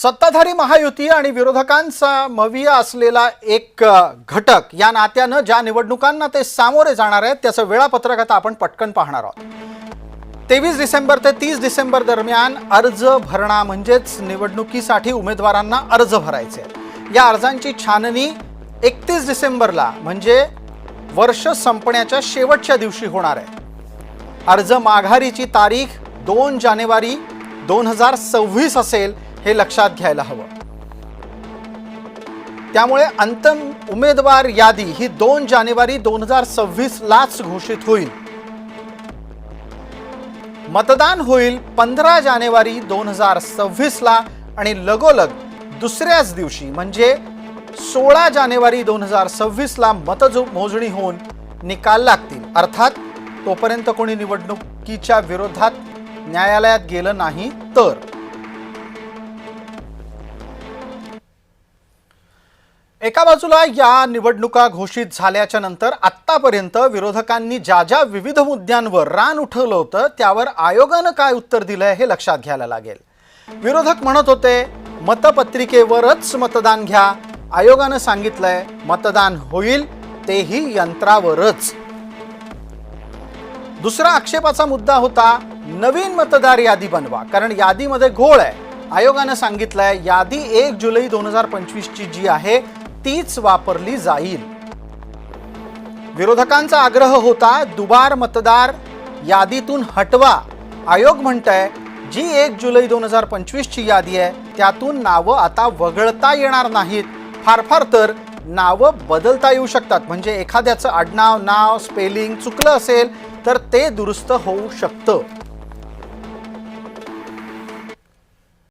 सत्ताधारी महायुती आणि विरोधकांचा मविया असलेला एक घटक या नात्यानं ज्या निवडणुकांना ते सामोरे जाणार आहेत त्याचं वेळापत्रक आता आपण पटकन पाहणार आहोत। 23 डिसेंबर ते 30 डिसेंबर दरम्यान अर्ज भरणा म्हणजेच निवडणुकीसाठी उमेदवारांना अर्ज भरायचे आहेत। या अर्जांची छाननी 31 डिसेंबरला म्हणजे वर्ष संपण्याच्या शेवटच्या दिवशी होणार आहे। अर्ज माघारीची तारीख 2 जानेवारी 2026 असेल हे लक्षात घ्यायला हवं। त्यामुळे अंतिम उमेदवार यादी ही 2 जानेवारी 2026 लाच घोषित होईल। मतदान होईल 15 जानेवारी 2026 ला आणि लगोलग दुसऱ्याच दिवशी म्हणजे 16 जानेवारी 2026 ला मतमोजणी होऊन निकाल लागतील। अर्थात तोपर्यंत कोणी निवडणुकीच्या विरोधात न्यायालयात गेलं नाही तर। एका बाजूला या निवडणुका घोषित झाल्याच्या नंतर आत्तापर्यंत विरोधकांनी ज्या ज्या विविध मुद्द्यांवर रान उठवलं होतं त्यावर आयोगानं काय उत्तर दिलंय हे लक्षात घ्यायला लागेल। विरोधक म्हणत होते मतपत्रिकेवरच मतदान घ्या, आयोगानं सांगितलंय मतदान होईल तेही यंत्रावरच। दुसरा आक्षेपाचा मुद्दा होता नवीन मतदार यादी बनवा, कारण यादीमध्ये घोळ आहे। आयोगानं सांगितलंय यादी 1 जुलै 2025 ची जी आहे तीच वापरली जाईल। विरोधकांचा आग्रह होता दुबार मतदार यादीतून हटवा। आयोग म्हणतंय जी 1 जुलै 2025 ची यादी आहे त्यातून नावं आता वगळता येणार नाहीत, फार तर नावं बदलता येऊ शकतात। म्हणजे एखाद्याचं आडनाव नाव स्पेलिंग चुकलं असेल तर ते दुरुस्त होऊ शकतं।